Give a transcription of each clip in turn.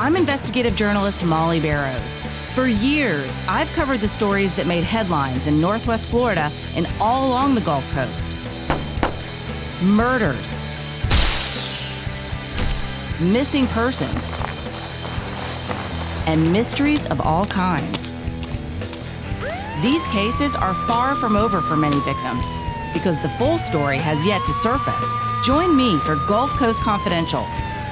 I'm investigative journalist Molly Barrows. For years, I've covered the stories that made headlines in Northwest Florida and all along the Gulf Coast. Murders, missing persons, and mysteries of all kinds. These cases are far from over for many victims because the full story has yet to surface. Join me for Gulf Coast Confidential,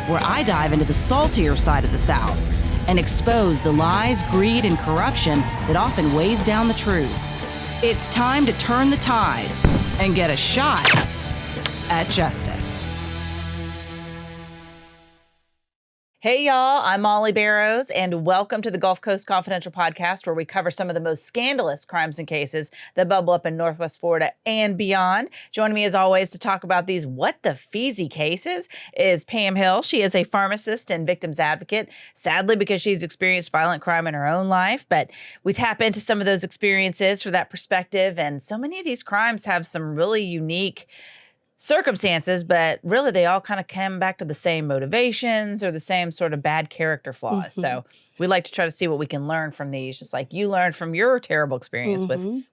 where I dive into the saltier side of the South and expose the lies, greed, and corruption that often weighs down the truth. It's time to turn the tide and get a shot at justice. Hey y'all, I'm Molly Barrows, and welcome to the Gulf Coast Confidential podcast, where we cover some of the most scandalous crimes and cases that bubble up in Northwest Florida and beyond. Joining me as always to talk about these what the feezy cases is Pam Hill. She is a pharmacist and victims advocate, sadly because she's experienced violent crime in her own life, but we tap into some of those experiences for that perspective, and so many of these crimes have some really unique circumstances, but really they all kind of come back to the same motivations or the same sort of bad character flaws. So we like to try to see what we can learn from these, just like you learned from your terrible experience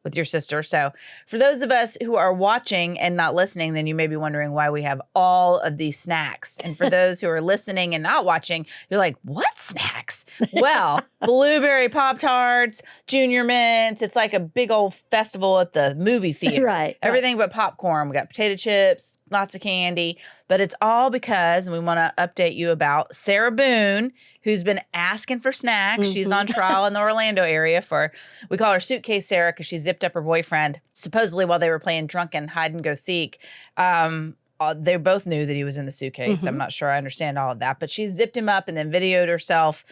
with your sister. So for those of us who are watching and not listening, then you may be wondering why we have all of these snacks. And for those who are listening and not watching, you're like, what snacks? Well, blueberry Pop-Tarts, Junior Mints. It's like a big old festival at the movie theater. Right. Everything but popcorn. We got potato chips, lots of candy, but it's all because, and we want to update you about Sarah Boone, who's been asking for snacks. She's on trial in the Orlando area for, we call her Suitcase Sarah because she zipped up her boyfriend, supposedly while they were playing drunken hide and go seek. They both knew that he was in the suitcase. I'm not sure I understand all of that, but she zipped him up and then videoed herself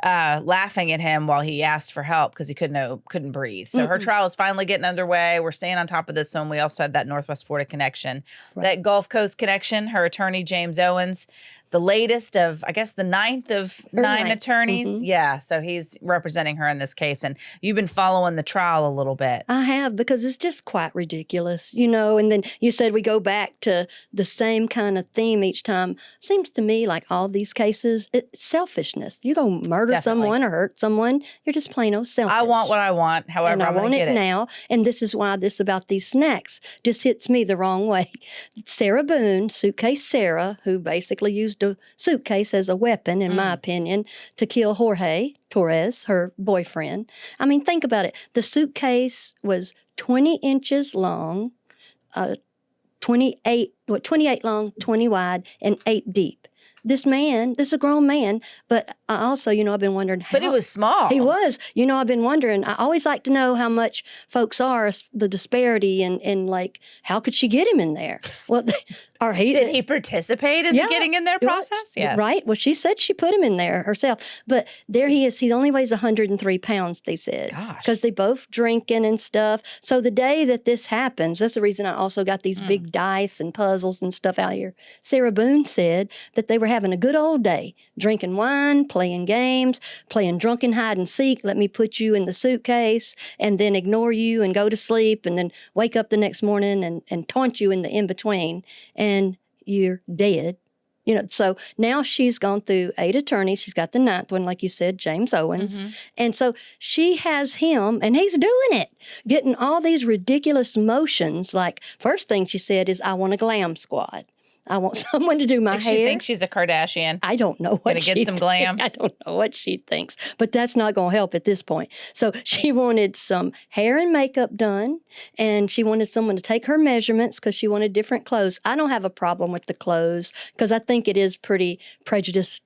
laughing at him while he asked for help because he couldn't breathe. So her trial is finally getting underway. We're staying on top of this one. We also had that Northwest Florida connection, that Gulf Coast connection. Her attorney, James Owens, the latest of, I guess, the ninth of nine attorneys. Yeah, so he's representing her in this case. And you've been following the trial a little bit. I have, because it's just quite ridiculous, you know. And then you said we go back to the same kind of theme each time. Seems to me like all these cases, it's selfishness. You go murder someone or hurt someone, you're just plain old selfish. I want what I want, however and I'm going to get it. now. And this is why this about these snacks just hits me the wrong way. Sarah Boone, Suitcase Sarah, who basically used a suitcase as a weapon, in my opinion, to kill Jorge Torres, her boyfriend. I mean, think about it. The suitcase was 20 inches long, 28 long, 20 wide, and 8 deep. This is a grown man, but I also, I've been wondering how. But he was small. He was. I've been wondering, I always like to know how much folks are, the disparity, and like, how could she get him in there? Well, did he participate in the getting in there process? Yeah. Right. Well, she said she put him in there herself. But there he is. He only weighs 103 pounds, they said. Gosh. Because they both drinking and stuff. So the day that this happens, that's the reason I also got these big dice and puzzles and stuff out here. Sarah Boone said that they were having a good old day, drinking wine, playing games, playing drunken hide and seek. Let me put you in the suitcase and then ignore you and go to sleep and then wake up the next morning and taunt you in the in-between. And you're dead. So now she's gone through 8 attorneys. She's got the 9th one, like you said, James Owens. And so she has him, and he's doing it, getting all these ridiculous motions. Like, first thing she said is, I want a glam squad. I want someone to do my hair. She thinks she's a Kardashian. I don't know what she get some glam. I don't know what she thinks, but that's not going to help at this point. So she wanted some hair and makeup done, and she wanted someone to take her measurements because she wanted different clothes. I don't have a problem with the clothes because I think it is pretty prejudiced.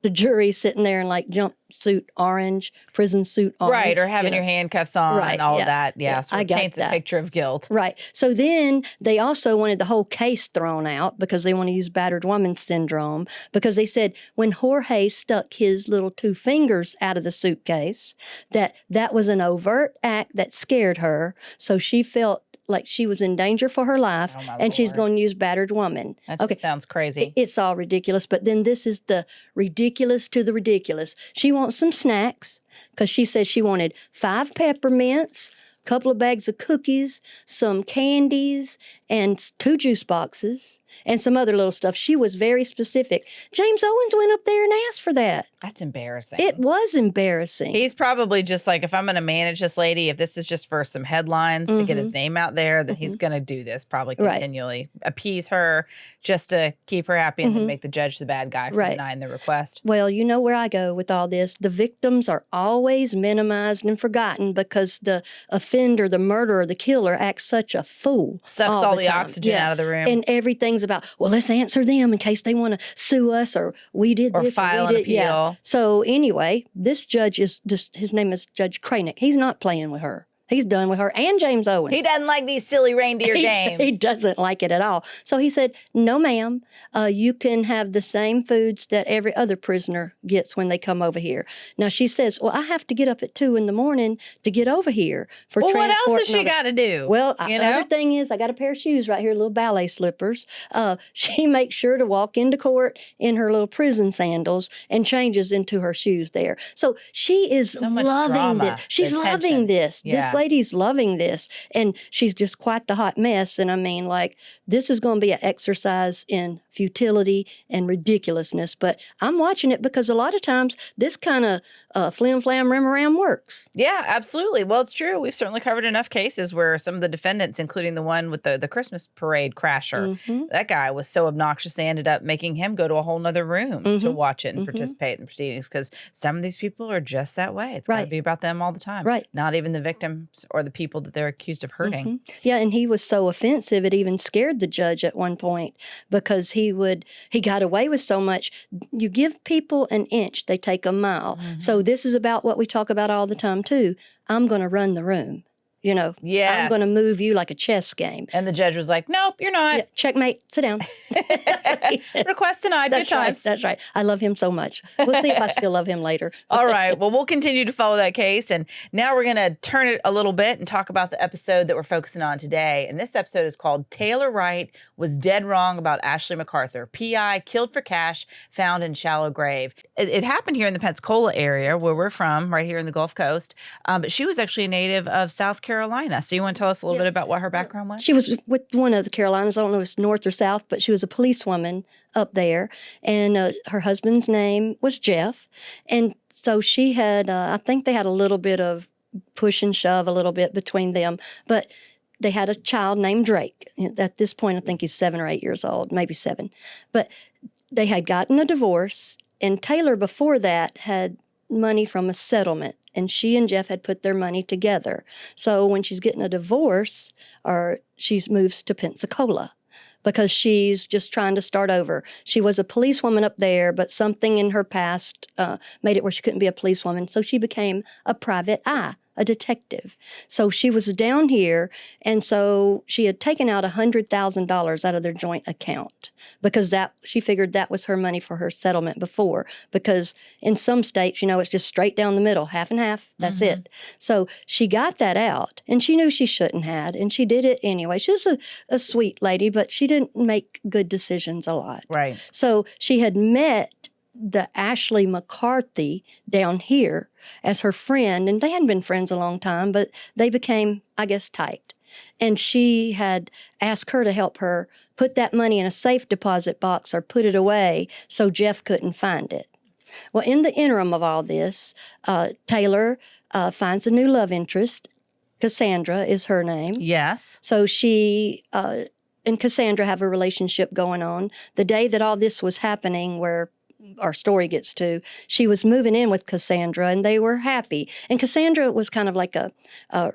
The jury sitting there in like jumpsuit orange, prison suit orange. Right, or having your handcuffs on and all of that. Yeah, so it paints a picture of guilt. Right. So then they also wanted the whole case thrown out because they want to use battered woman syndrome, because they said when Jorge stuck his little 2 fingers out of the suitcase, that was an overt act that scared her. So she felt like she was in danger for her life, and she's going to use battered woman. That sounds crazy. It's all ridiculous, but then this is the ridiculous to the ridiculous. She wants some snacks because she said she wanted 5 peppermints, a couple of bags of cookies, some candies, and 2 juice boxes. and some other little stuff. She was very specific. James Owens went up there and asked for that. That's embarrassing. It was embarrassing. He's probably just like, if I'm going to manage this lady, if this is just for some headlines to get his name out there, then he's going to do this probably continually. Appease her just to keep her happy and then make the judge the bad guy for denying the request. Well, you know where I go with all this. The victims are always minimized and forgotten because the offender, the murderer, the killer acts such a fool. Sucks all the oxygen out of the room. And everything's about, well, let's answer them in case they want to sue us or we did this. Or file an appeal. Yeah. So anyway, this judge his name is Judge Cranick. He's not playing with her. He's done with her and James Owens. He doesn't like these silly reindeer games. He doesn't like it at all. So he said, no, ma'am, you can have the same foods that every other prisoner gets when they come over here. Now, she says, well, I have to get up at 2 a.m. to get over here for transport. Well, what else has she got to do? Well, the other thing is I got a pair of shoes right here, little ballet slippers. She makes sure to walk into court in her little prison sandals and changes into her shoes there. So she is loving this. She's loving this. Yeah. This lady's loving this, and she's just quite the hot mess. And I mean, like, this is going to be an exercise in futility and ridiculousness, but I'm watching it because a lot of times this kind of flim flam rim around works. Yeah, absolutely. Well, it's true. We've certainly covered enough cases where some of the defendants, including the one with the Christmas parade crasher, that guy was so obnoxious they ended up making him go to a whole nother room to watch it and participate in the proceedings, because some of these people are just that way. It's got to be about them all the time. Right. Not even the victims or the people that they're accused of hurting. Yeah, and he was so offensive it even scared the judge at one point because he got away with so much. You give people an inch, they take a mile. So this is about what we talk about all the time too. I'm going to run the room. You know, I'm going to move you like a chess game. And the judge was like, nope, you're not. Yeah, checkmate, sit down. That's what he said. Request denied. Good times. That's right. I love him so much. We'll see if I still love him later. All right. Well, we'll continue to follow that case. And now we're going to turn it a little bit and talk about the episode that we're focusing on today. And this episode is called Taylor Wright Was Dead Wrong About Ashley McArthur, PI Killed for Cash, Found in Shallow Grave. It happened here in the Pensacola area where we're from, right here in the Gulf Coast. But she was actually a native of South Carolina. So you want to tell us a little bit about what her background was? She was with one of the Carolinas. I don't know if it's north or south, but she was a policewoman up there. And her husband's name was Jeff. And so she had, I think they had a little bit of push and shove a little bit between them. But they had a child named Drake. At this point, I think he's 7 or 8 years old, maybe 7. But they had gotten a divorce. And Taylor, before that, had money from a settlement, and she and Jeff had put their money together. So when she's getting a divorce, or she moves to Pensacola because she's just trying to start over. She was a policewoman up there, but something in her past made it where she couldn't be a policewoman, so she became a private eye, a detective. So she was down here, and so she had taken out $100,000 out of their joint account because she figured that was her money for her settlement before, because in some states, it's just straight down the middle, half and half, that's it. So she got that out, and she knew she shouldn't have, and she did it anyway. She was a sweet lady, but she didn't make good decisions a lot. Right. So she had met the Ashley McArthur down here as her friend, and they hadn't been friends a long time, but they became, I guess, tight. And she had asked her to help her put that money in a safe deposit box or put it away so Jeff couldn't find it. Well, in the interim of all this, Taylor finds a new love interest. Cassandra is her name. Yes. So she and Cassandra have a relationship going on. The day that all this was happening, where our story gets to, she was moving in with Cassandra, and they were happy. And Cassandra was kind of like a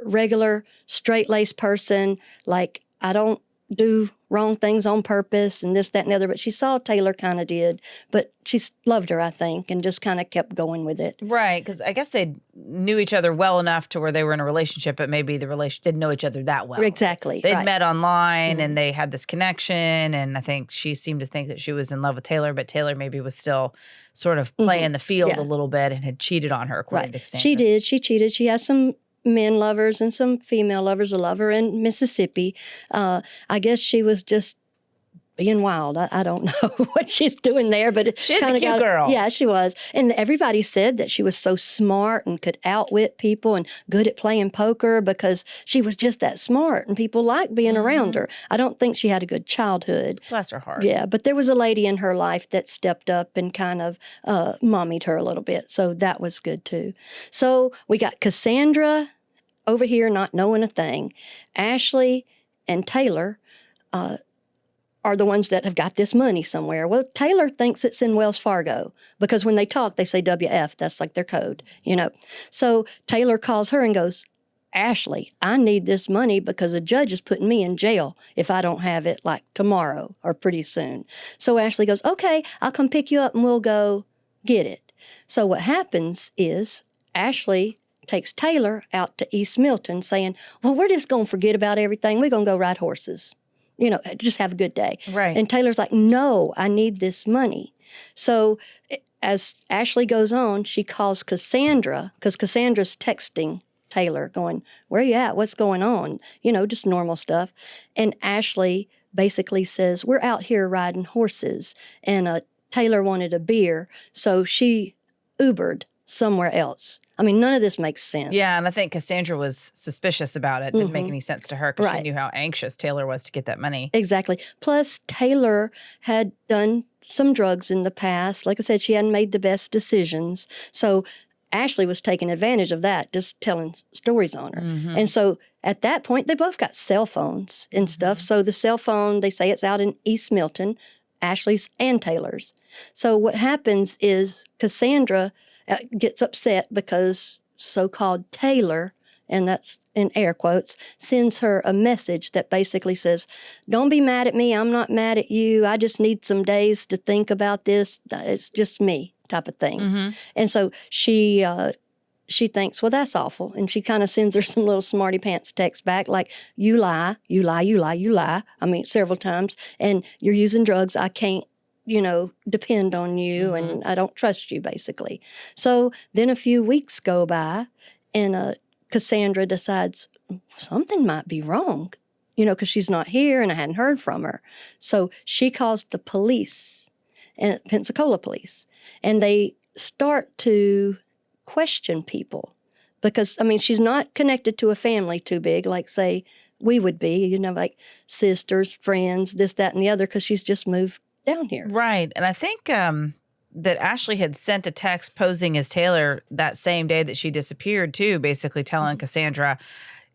regular, straight-laced person, like, I don't do wrong things on purpose and this, that, and the other. But she saw Taylor kind of did, but she loved her, I think, and just kind of kept going with it. Right, because I guess they knew each other well enough to where they were in a relationship, but maybe the relationship didn't know each other that well. Exactly. They'd met online, and they had this connection, and I think she seemed to think that she was in love with Taylor, but Taylor maybe was still sort of playing the field a little bit and had cheated on her, according to Cassandra. She did. She cheated. She has some men lovers and some female lovers. A lover in Mississippi. I guess she was just being wild. I don't know what she's doing there, but she's a cute girl. Yeah, she was. And everybody said that she was so smart and could outwit people and good at playing poker because she was just that smart and people liked being around her. I don't think she had a good childhood. Bless her heart. Yeah, but there was a lady in her life that stepped up and kind of mommied her a little bit. So that was good too. So we got Cassandra over here not knowing a thing. Ashley and Taylor are the ones that have got this money somewhere. Well, Taylor thinks it's in Wells Fargo because when they talk, they say WF. That's like their code, you know. So Taylor calls her and goes, Ashley, I need this money because a judge is putting me in jail if I don't have it like tomorrow or pretty soon. So Ashley goes, okay, I'll come pick you up and we'll go get it. So what happens is Ashley takes Taylor out to East Milton saying, well, we're just going to forget about everything. We're going to go ride horses. You know, just have a good day. Right. And Taylor's like, no, I need this money. So as Ashley goes on, she calls Cassandra, because Cassandra's texting Taylor going, where you at? What's going on? You know, just normal stuff. And Ashley basically says, we're out here riding horses. And Taylor wanted a beer, so she Ubered somewhere else. I mean, none of this makes sense. Yeah, and I think Cassandra was suspicious about it. It didn't make any sense to her because she Right. knew how anxious Taylor was to get that money. Exactly. Plus, Taylor had done some drugs in the past. Like I said, she hadn't made the best decisions. So Ashley was taking advantage of that, just telling stories on her. And so at that point, they both got cell phones and stuff. So the cell phone, they say it's out in East Milton, Ashley's and Taylor's. So what happens is Cassandra gets upset because so-called Taylor, and that's in air quotes, sends her a message that basically says, don't be mad at me. I'm not mad at you. I just need some days to think about this. It's just me type of thing. And so she thinks, well, that's awful. And she kind of sends her some little smarty pants text back like, you lie, you lie, you lie, you lie. I mean, several times. And you're using drugs. I can't, you know, depend on you and I don't trust you, basically. So then a few weeks go by and Cassandra decides something might be wrong, you know, because she's not here and I hadn't heard from her. So she calls the police, and Pensacola police, and they start to question people because, I mean, she's not connected to a family too big, like, say, we would be, you know, like sisters, friends, this, that, and the other, because she's just moved down here. Right. And I think that Ashley had sent a text posing as Taylor that same day that she disappeared too, basically telling Cassandra,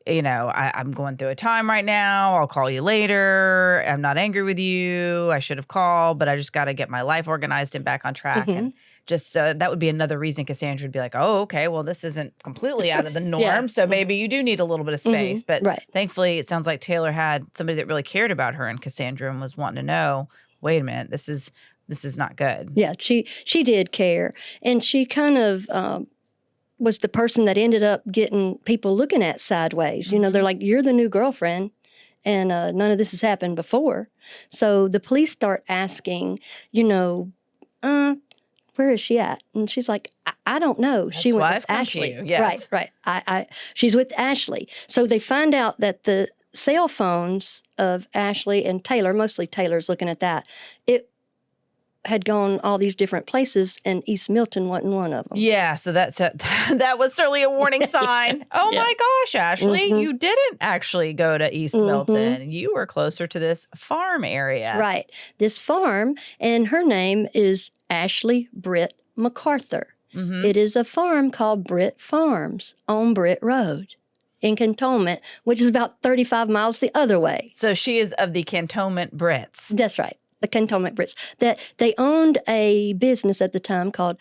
you know, I'm going through a time right now. I'll call you later. I'm not angry with you. I should have called, but I just got to get my life organized and back on track. And just that would be another reason Cassandra would be like, oh, okay, well, this isn't completely out of the norm. So maybe you do need a little bit of space. But thankfully, it sounds like Taylor had somebody that really cared about her and Cassandra and was wanting to know, wait a minute, this is not good. Yeah, she did care. And she kind of was the person that ended up getting people looking at sideways. You know, they're like, you're the new girlfriend, and none of this has happened before. So the police start asking, you know, where is she at? And she's like, I don't know. That's she went why with I've come Ashley. to you. Yes. Right. She's with Ashley. So they find out that the cell phones of Ashley and Taylor, mostly Taylor's looking at that, it had gone all these different places, and East Milton wasn't one of them. Yeah, so that was certainly a warning sign. Oh my gosh, Ashley, you didn't actually go to East Milton. You were closer to this farm area. Right. This farm, and her name is Ashley Britt McArthur. It is a farm called Britt Farms on Britt Road in Cantonment, which is about 35 miles the other way. So she is of the Cantonment Brits. That's right. The Cantonment Brits. That they owned a business at the time called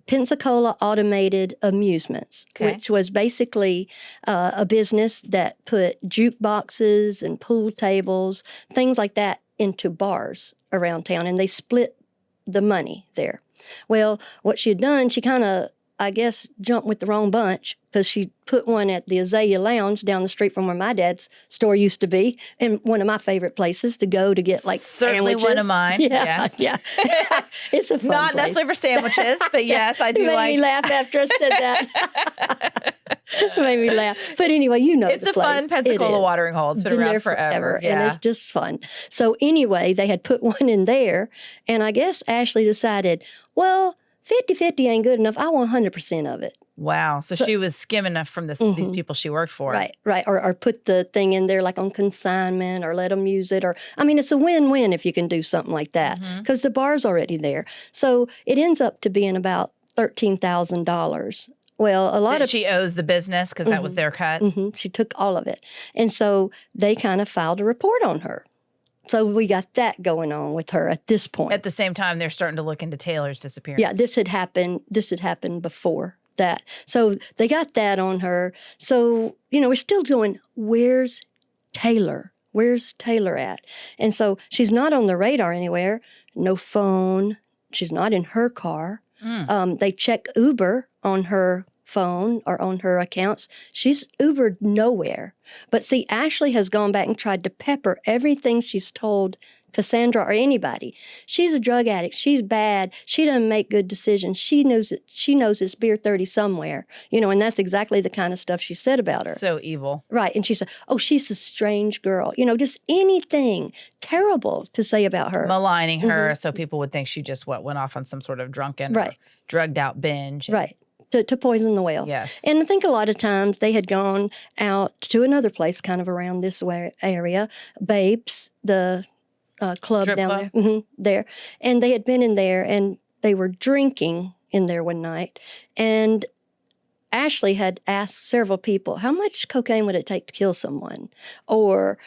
Pensacola Automated Amusements, which was basically a business that put jukeboxes and pool tables, things like that, into bars around town, and they split the money there. Well, what she had done, she kind of, I guess, jumped with the wrong bunch because she put one at the Azalea Lounge down the street from where my dad's store used to be, and one of my favorite places to go to get like certainly sandwiches. One of mine. Yeah, yes. It's a fun Not place. necessarily for sandwiches, but yes, I do You made like. me laugh after I said that. Made me laugh. But anyway, it's the a place. fun Pensacola watering hole. It's been around there forever. And it's just fun. So anyway, they had put one in there, and I guess Ashley decided, well, 50-50 ain't good enough. I want 100% of it. Wow. So she was skimming from these people she worked for. Right. Or put the thing in there like on consignment or let them use it. Or, I mean, it's a win-win if you can do something like that because the bar's already there. So it ends up to being about $13,000. Well, a lot of... She owes the business because that was their cut? She took all of it. And so they kind of filed a report on her. So we got that going on with her at this point. At the same time, they're starting to look into Taylor's disappearance. Yeah, this had happened before that. So they got that on her. So, we're still going, where's Taylor? Where's Taylor at? And so she's not on the radar anywhere. No phone. She's not in her car. They check Uber on her phone or on her accounts. She's Ubered nowhere. But see, Ashley has gone back and tried to pepper everything she's told Cassandra or anybody. She's a drug addict. She's bad. She doesn't make good decisions. She knows it. She knows it's beer 30 somewhere, and that's exactly the kind of stuff she said about her. So evil. Right. And she said, oh, she's a strange girl. Just anything terrible to say about her. Maligning her so people would think she just went off on some sort of drunken or drugged out binge. Right. To poison the well. Yes. And I think a lot of times they had gone out to another place kind of around this area, Babes, the club Strip down club? there. There. And they had been in there and they were drinking in there one night. And Ashley had asked several people, how much cocaine would it take to kill someone? Or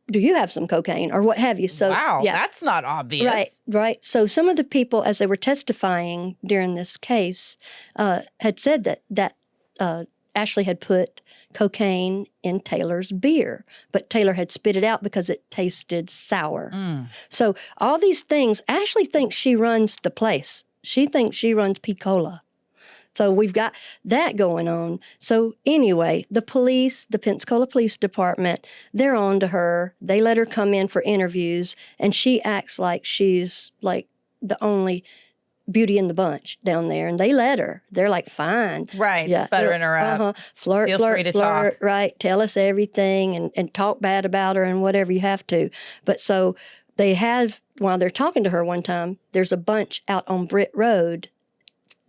do you have some cocaine or what have you? So, wow, that's not obvious. Right. So some of the people, as they were testifying during this case, had said that Ashley had put cocaine in Taylor's beer, but Taylor had spit it out because it tasted sour. So all these things, Ashley thinks she runs the place. She thinks she runs Pensacola. So we've got that going on. So anyway, the Pensacola Police Department, they're on to her. They let her come in for interviews, and she acts like she's like the only beauty in the bunch down there. And they let her. They're like, fine. Right. Yeah. Buttering her up. Flirt, Feel free to talk. Right. Tell us everything and talk bad about her and whatever you have to. But so they have, while they're talking to her one time, there's a bunch out on Britt Road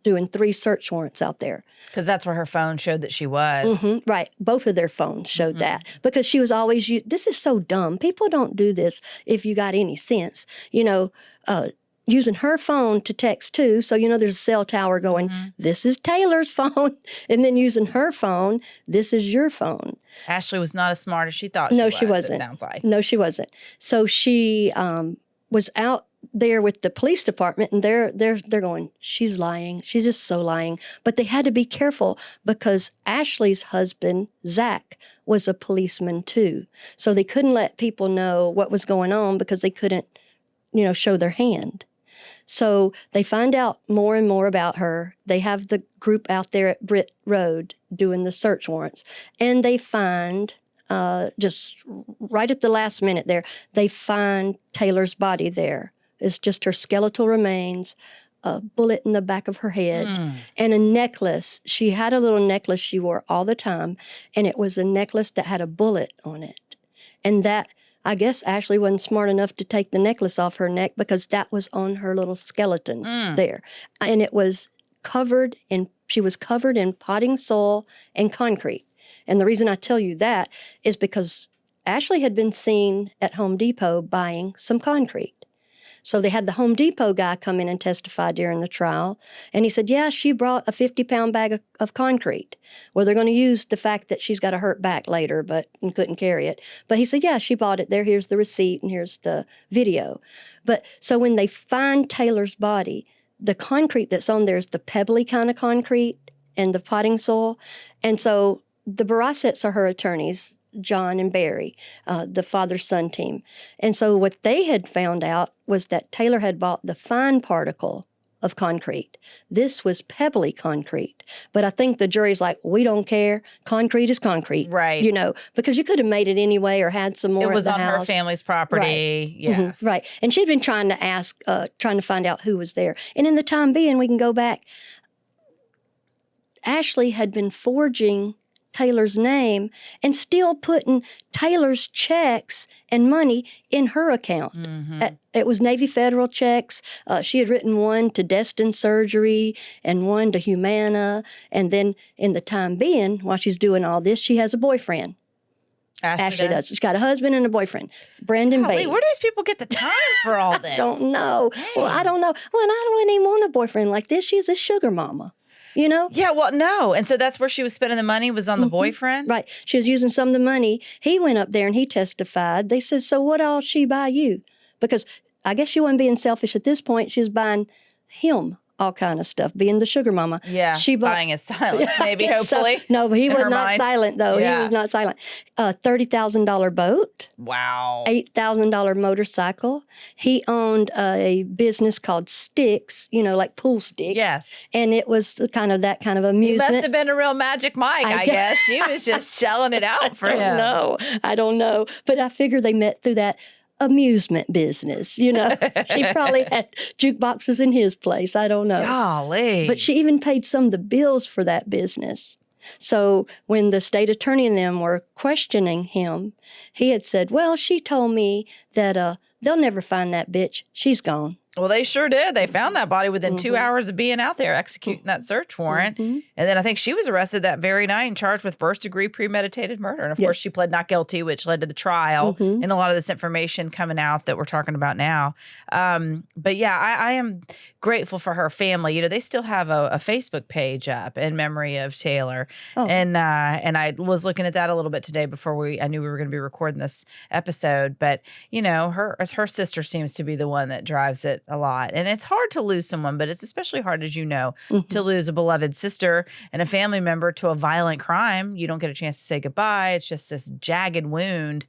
doing 3 search warrants out there. Because that's where her phone showed that she was. Right. Both of their phones showed that. Because she was always, this is so dumb. People don't do this if you got any sense. Using her phone to text too. So, there's a cell tower going, this is Taylor's phone. And then using her phone, this is your phone. Ashley was not as smart as she thought she was. No, she wasn't. It sounds like. No, she wasn't. So she was out there with the police department, and they're going, she's lying. She's just so lying. But they had to be careful because Ashley's husband, Zach, was a policeman too. So they couldn't let people know what was going on because they couldn't, show their hand. So they find out more and more about her. They have the group out there at Britt Road doing the search warrants, and they find just right at the last minute there, they find Taylor's body there. It's just her skeletal remains, a bullet in the back of her head, and a necklace. She had a little necklace she wore all the time, and it was a necklace that had a bullet on it. And that, I guess Ashley wasn't smart enough to take the necklace off her neck because that was on her little skeleton there. And it was she was covered in potting soil and concrete. And the reason I tell you that is because Ashley had been seen at Home Depot buying some concrete. So they had the Home Depot guy come in and testify during the trial. And he said, yeah, she brought a 50-pound bag of concrete. Well, they're going to use the fact that she's got a hurt back later, and couldn't carry it. But he said, yeah, she bought it there. Here's the receipt and here's the video. But so when they find Taylor's body, the concrete that's on there is the pebbly kind of concrete and the potting soil. And so the Barasets are her attorneys, John and Barry, the father-son team. And so what they had found out was that Taylor had bought the fine particle of concrete. This was pebbly concrete. But I think the jury's like, we don't care. Concrete is concrete. Right. Because you could have made it anyway or had some more It was at the on house. her family's property. Right. Yes. Right. And she'd been trying to find out who was there. And in the time being, we can go back. Ashley had been forging Taylor's name and still putting Taylor's checks and money in her account. It was Navy Federal checks. She had written one to Destin Surgery and one to Humana. And then in the time being, while she's doing all this, she has a boyfriend. Ashley does. She's got a husband and a boyfriend, Brandon Bailey. Where do these people get the time for all this? I don't know. Dang. Well, I don't know. Well, and I wouldn't even want a boyfriend like this. She's a sugar mama. You know? Yeah, well, no. And so that's where she was spending the money, was on the boyfriend? Right. She was using some of the money. He went up there and he testified. They said, so what all she buy you? Because I guess she wasn't being selfish at this point. She was buying him all kind of stuff, being the sugar mama. Yeah, she buying his silence, maybe, hopefully. So. No, but he was not silent, though. Yeah. He was not silent. $30,000 boat. Wow. $8,000 motorcycle. He owned a business called Sticks, you know, like pool sticks. Yes. And it was kind of that kind of amusement. He must have been a real Magic Mike, I guess. She was just shelling it out for him. I don't know. But I figure they met through that amusement business, you know. She probably had jukeboxes in his place. I don't know. Golly. But she even paid some of the bills for that business. So when the state attorney and them were questioning him, he had said, well, she told me that they'll never find that bitch. She's gone. Well, they sure did. They found that body within 2 hours of being out there executing that search warrant. And then I think she was arrested that very night and charged with first-degree premeditated murder. And, of course, she pled not guilty, which led to the trial and a lot of this information coming out that we're talking about now. But, yeah, I am grateful for her family. You know, they still have a Facebook page up in memory of Taylor. And I was looking at that a little bit today before I knew we were going to be recording this episode. But, you know, her sister seems to be the one that drives it a lot. And it's hard to lose someone, but it's especially hard, as you know, to lose a beloved sister and a family member to a violent crime. You don't get a chance to say goodbye. It's just this jagged wound.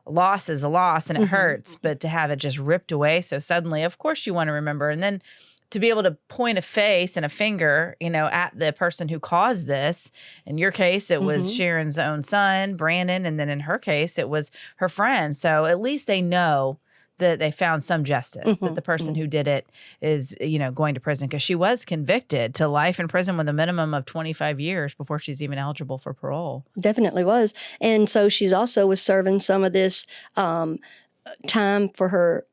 Loss is a loss and it hurts, but to have it just ripped away so suddenly, of course you want to remember. And then to be able to point a face and a finger, you know, at the person who caused this. In your case, it was Sharon's own son, Brandon. And then in her case, it was her friend. So at least they know that they found some justice, that the person who did it is, you know, going to prison, because she was convicted to life in prison with a minimum of 25 years before she's even eligible for parole. Definitely was. And so she's also was serving some of this time for her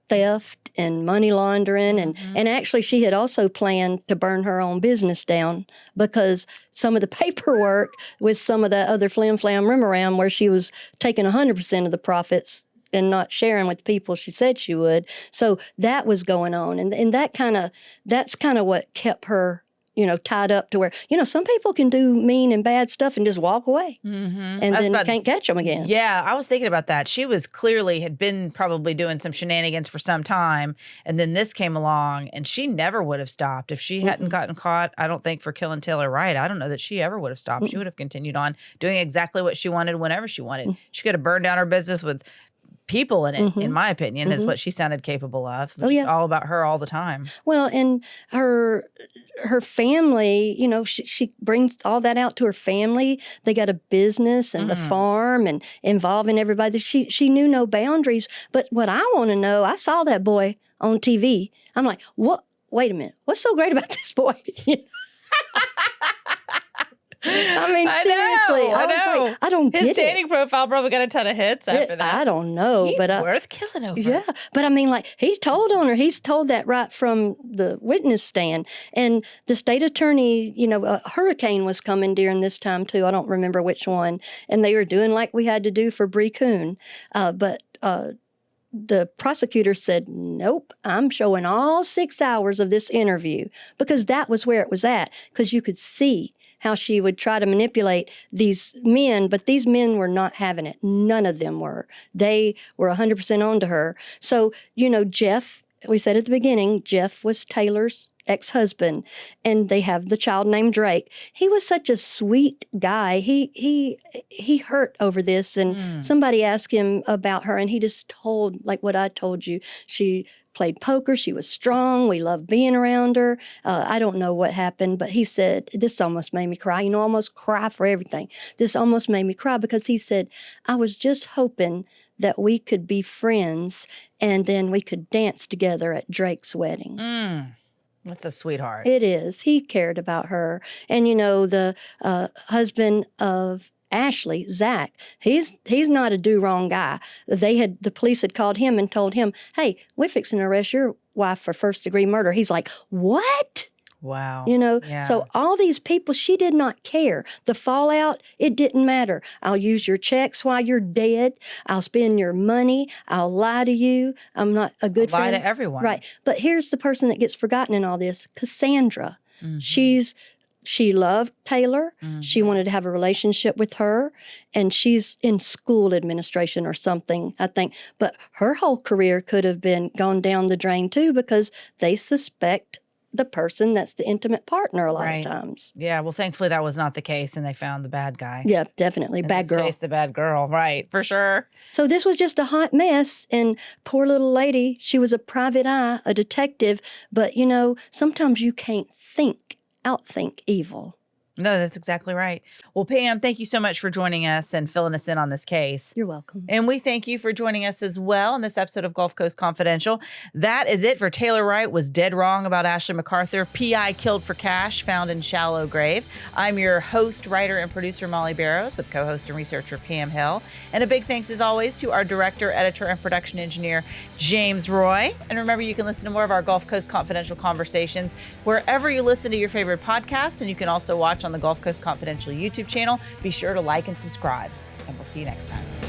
theft and money laundering. And actually she had also planned to burn her own business down, because some of the paperwork with some of that other flim-flam rim-around where she was taking 100% of the profits and not sharing with people she said she would. So that was going on. And that's kind of what kept her, you know, tied up to where, you know, some people can do mean and bad stuff and just walk away and then can't catch them again. Yeah, I was thinking about that. She was had been probably doing some shenanigans for some time. And then this came along and she never would have stopped. If she hadn't gotten caught, I don't think, for killing Taylor Wright, I don't know that she ever would have stopped. She would have continued on doing exactly what she wanted whenever she wanted. She could have burned down her business with people in it, in my opinion, is what she sounded capable of. It's all about her all the time. Well, and her family, you know, she brings all that out to her family. They got a business and the farm and involving everybody. She knew no boundaries. But what I want to know, I saw that boy on TV. I'm like, what? Wait a minute. What's so great about this boy? I mean, seriously. I know. Like, I don't get it. His dating profile probably got a ton of hits after that. I don't know. He's worth killing over. Yeah. But I mean, like, he's told on her. He's told that right from the witness stand. And the state attorney, you know, a hurricane was coming during this time, too. I don't remember which one. And they were doing like we had to do for Bree Coon. But the prosecutor said, nope, I'm showing all 6 hours of this interview, because that was where it was at, because you could see how she would try to manipulate these men, but these men were not having it. None of them were. They were 100% on to her. So, you know, Jeff, we said at the beginning, Jeff was Taylor's ex-husband, and they have the child named Drake. He was such a sweet guy. He hurt over this, and somebody asked him about her, and he just told, like what I told you. She played poker. She was strong. We loved being around her. I don't know what happened, but he said, this almost made me cry. You know, almost cry for everything. This almost made me cry, because he said, I was just hoping that we could be friends and then we could dance together at Drake's wedding. That's a sweetheart. It is. He cared about her. And, the husband of Ashley, Zach, he's not a do-wrong guy. The police had called him and told him, hey, we're fixing to arrest your wife for first-degree murder. He's like, what? Wow. So all these people, she did not care. The fallout, it didn't matter. I'll use your checks while you're dead. I'll spend your money. I'll lie to you. I'm not a good friend. Lie to everyone. Right. But here's the person that gets forgotten in all this, Cassandra. Mm-hmm. She loved Taylor. Mm-hmm. She wanted to have a relationship with her. And she's in school administration or something, I think. But her whole career could have gone down the drain too, because they suspect the person that's the intimate partner a lot of times. Yeah, well, thankfully that was not the case, and they found the bad guy. Yeah, definitely. Bad girl. The bad girl, right, for sure. So this was just a hot mess, and poor little lady, she was a private eye, a detective, but, sometimes you can't outthink evil. No, that's exactly right. Well, Pam, thank you so much for joining us and filling us in on this case. You're welcome. And we thank you for joining us as well in this episode of Gulf Coast Confidential. That is it for Taylor Wright Was Dead Wrong About Ashley McArthur, P.I. Killed for Cash, Found in Shallow Grave. I'm your host, writer, and producer, Molly Barrows, with co-host and researcher Pam Hill. And a big thanks, as always, to our director, editor, and production engineer, James Roy. And remember, you can listen to more of our Gulf Coast Confidential conversations wherever you listen to your favorite podcasts, and you can also watch on the Gulf Coast Confidential YouTube channel. Be sure to like and subscribe, and we'll see you next time.